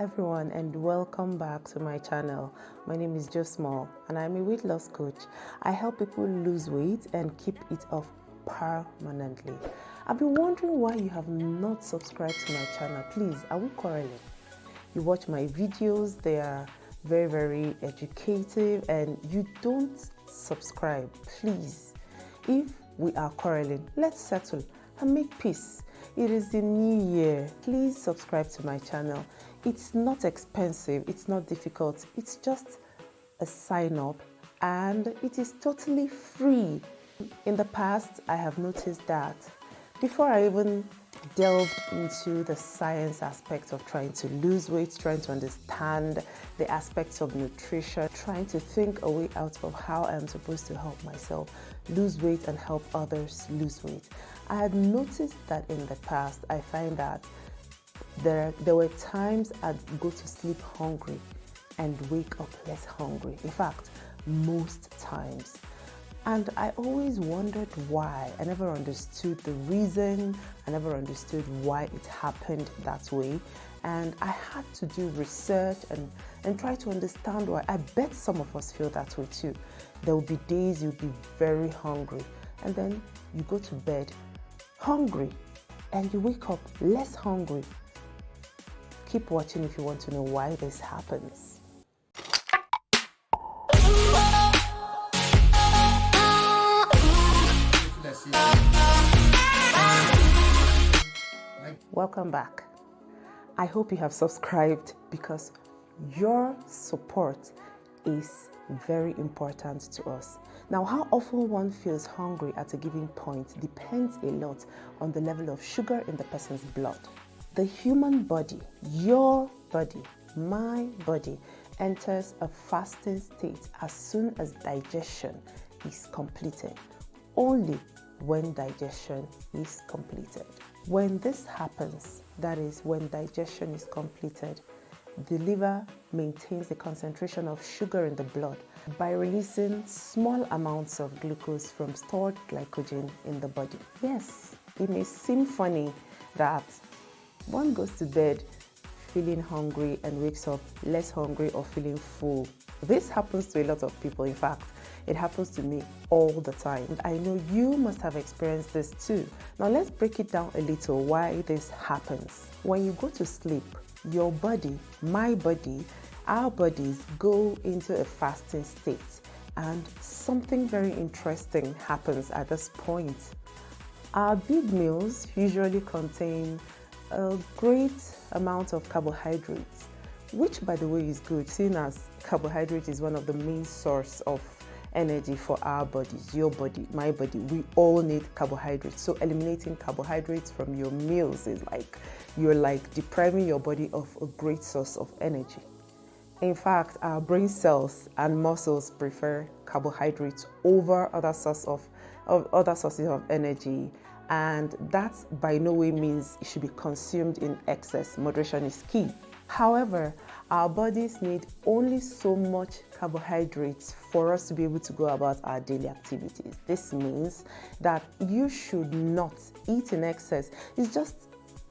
everyone and welcome back to my channel. My name is Jo Small and I'm a weight loss coach. I help people lose weight and keep it off permanently. I've been wondering why you have not subscribed to my channel. Please, are we quarreling? You watch my videos, they are very educative, and you don't subscribe. Please, if we are quarreling, let's settle and make peace. It is the new year. Please subscribe to my channel. It's not expensive, it's not difficult, it's just a sign up and it is totally free. In the past, I have noticed that before I even delved into the science aspect of trying to lose weight, trying to understand the aspects of nutrition, trying to think a way out of how I'm supposed to help myself lose weight and help others lose weight. I had noticed that in the past, I find that there were times I'd go to sleep hungry and wake up less hungry. In fact, most times. And I always wondered why. I never understood the reason. I never understood why it happened that way. And I had to do research and try to understand why. I bet some of us feel that way too. There will be days you'll be very hungry and then you go to bed hungry and you wake up less hungry. Keep watching if you want to know why this happens. Welcome back. I hope you have subscribed because your support is very important to us. Now, how often one feels hungry at a given point depends a lot on the level of sugar in the person's blood. The human body, your body, my body, enters a fasting state as soon as digestion is completed. Only when digestion is completed. When this happens, that is, when digestion is completed, the liver maintains the concentration of sugar in the blood by releasing small amounts of glucose from stored glycogen in the body. Yes, it may seem funny that one goes to bed feeling hungry and wakes up less hungry or feeling full. This happens to a lot of people. In fact, it happens to me all the time. I know you must have experienced this too. Now let's break it down a little why this happens. When you go to sleep, your body, my body, our bodies go into a fasting state, and something very interesting happens at this point. Our big meals usually contain a great amount of carbohydrates, which by the way is good, seeing as carbohydrate is one of the main source of energy for our bodies, your body, my body. We all need carbohydrates. So eliminating carbohydrates from your meals is like you're depriving your body of a great source of energy. In fact, our brain cells and muscles prefer carbohydrates over other sources of energy, and that by no way means it should be consumed in excess. Moderation is key. However, our bodies need only so much carbohydrates for us to be able to go about our daily activities. This means that you should not eat in excess. It's just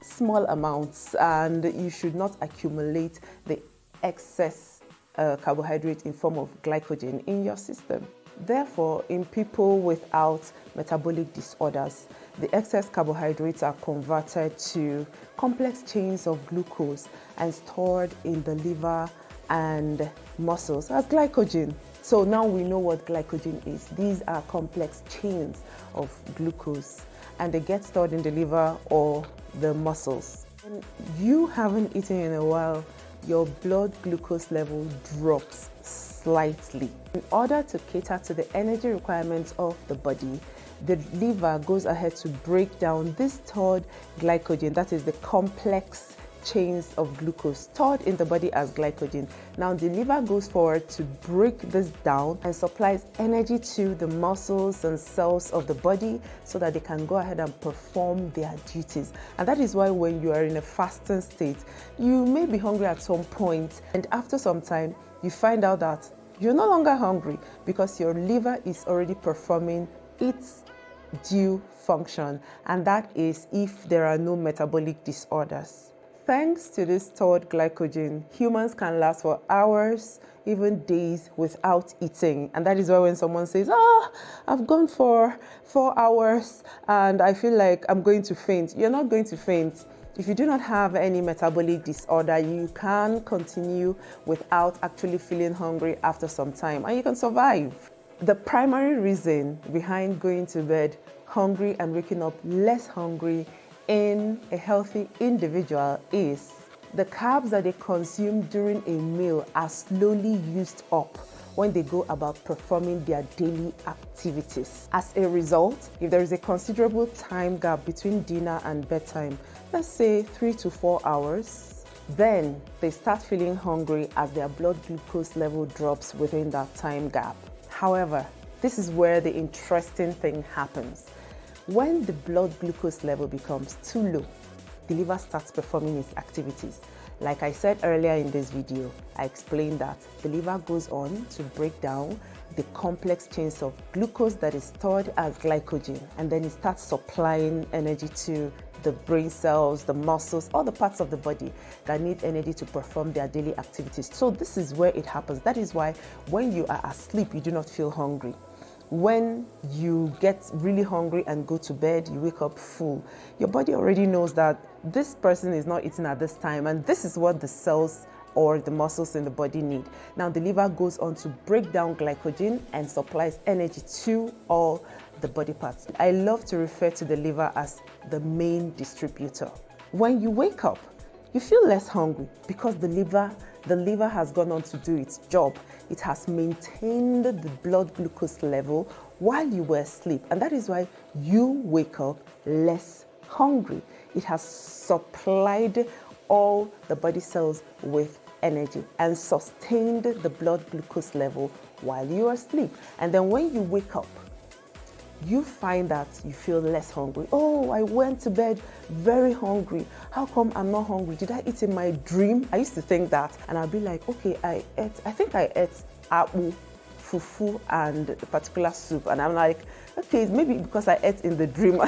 small amounts, and you should not accumulate the excess carbohydrate in form of glycogen in your system. Therefore, in people without metabolic disorders, the excess carbohydrates are converted to complex chains of glucose and stored in the liver and muscles as glycogen. So now we know what glycogen is. These are complex chains of glucose, and they get stored in the liver or the muscles. When you haven't eaten in a while, your blood glucose level drops slightly. In order to cater to the energy requirements of the body, the liver goes ahead to break down this stored glycogen, that is the complex chains of glucose stored in the body as glycogen. Now the liver goes forward to break this down and supplies energy to the muscles and cells of the body so that they can go ahead and perform their duties. And that is why when you are in a fasting state, you may be hungry at some point, and after some time you find out that you're no longer hungry because your liver is already performing its due function, and that is if there are no metabolic disorders. Thanks to this stored glycogen, humans can last for hours, even days without eating. And that is why when someone says, I've gone for 4 hours and I feel like I'm going to faint, you're not going to faint. If you do not have any metabolic disorder, you can continue without actually feeling hungry after some time, and you can survive. The primary reason behind going to bed hungry and waking up less hungry in a healthy individual is the carbs that they consume during a meal are slowly used up when they go about performing their daily activities. As a result, if there is a considerable time gap between dinner and bedtime, let's say 3 to 4 hours, then they start feeling hungry as their blood glucose level drops within that time gap. However, this is where the interesting thing happens. When the blood glucose level becomes too low, the liver starts performing its activities. Like I said earlier in this video, I explained that the liver goes on to break down the complex chains of glucose that is stored as glycogen, and then it starts supplying energy to the brain cells, the muscles, all the parts of the body that need energy to perform their daily activities. So this is where it happens. That is why when you are asleep, you do not feel hungry. When you get really hungry and go to bed, you wake up full. Your body already knows that this person is not eating at this time, and this is what the cells or the muscles in the body need. Now the liver goes on to break down glycogen and supplies energy to all the body parts. I love to refer to the liver as the main distributor. When you wake up, you feel less hungry because the liver has gone on to do its job. It has maintained the blood glucose level while you were asleep, and that is why you wake up less hungry. It has supplied all the body cells with energy and sustained the blood glucose level while you are asleep. And then when you wake up, you find that you feel less hungry. Oh, I went to bed very hungry. How come I'm not hungry? Did I eat in my dream? I used to think that, and I'll be like, okay, I think I ate apple, fufu, and a particular soup. And I'm like, okay, maybe because I ate in the dream.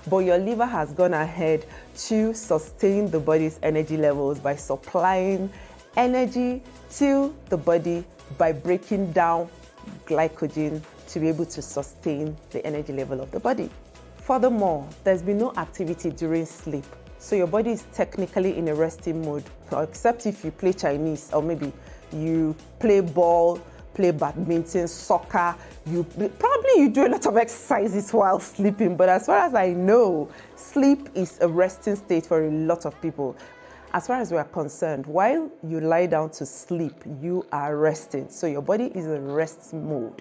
But your liver has gone ahead to sustain the body's energy levels by supplying energy to the body by breaking down glycogen to be able to sustain the energy level of the body. Furthermore, there's been no activity during sleep, so your body is technically in a resting mode, except if you play Chinese, or maybe you play ball, play badminton, soccer, you do a lot of exercises while sleeping. But as far as I know, sleep is a resting state for a lot of people. As far as we are concerned, while you lie down to sleep, you are resting. So your body is in rest mode.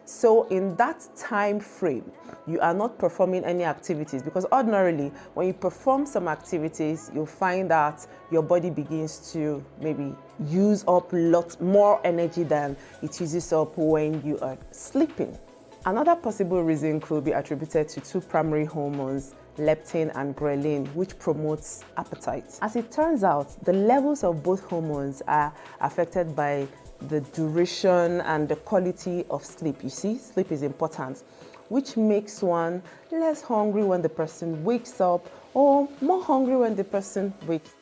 So in that time frame, you are not performing any activities, because ordinarily when you perform some activities, you'll find that your body begins to maybe use up a lot more energy than it uses up when you are sleeping. Another possible reason could be attributed to two primary hormones, leptin and ghrelin, which promotes appetite. As it turns out, the levels of both hormones are affected by the duration and the quality of sleep. You see, sleep is important, which makes one less hungry when the person wakes up or more hungry when the person wakes.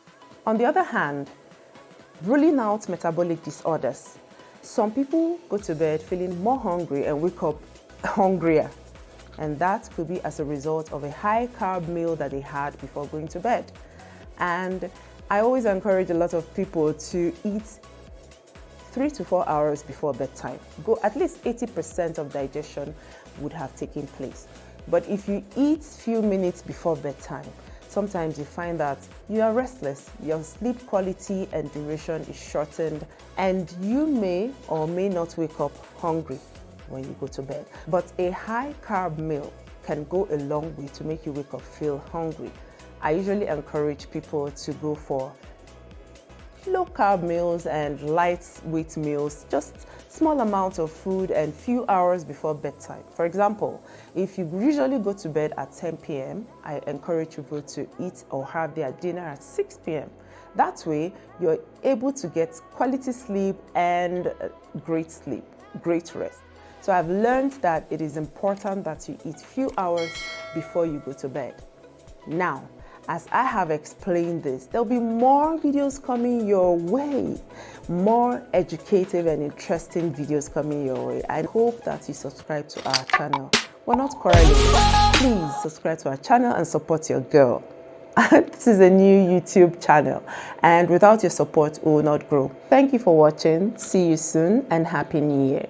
On the other hand, ruling out metabolic disorders, some people go to bed feeling more hungry and wake up hungrier, and that could be as a result of a high carb meal that they had before going to bed. And I always encourage a lot of people to eat 3 to 4 hours before bedtime. Go at least 80% of digestion would have taken place. But if you eat few minutes before bedtime, sometimes you find that you are restless, your sleep quality and duration is shortened, and you may or may not wake up hungry when you go to bed. But a high carb meal can go a long way to make you wake up feel hungry. I usually encourage people to go for low carb meals and lightweight meals, just small amounts of food and few hours before bedtime. For example, if you usually go to bed at 10 p.m., I encourage people to eat or have their dinner at 6 p.m. That way, you're able to get quality sleep and great sleep, great rest. So I've learned that it is important that you eat few hours before you go to bed. Now, as I have explained this, there'll be more videos coming your way, more educative and interesting videos coming your way. I hope that you subscribe to our channel. We're not quarreling. Please subscribe to our channel and support your girl. This is a new YouTube channel, and without your support, we will not grow. Thank you for watching. See you soon, and Happy New Year.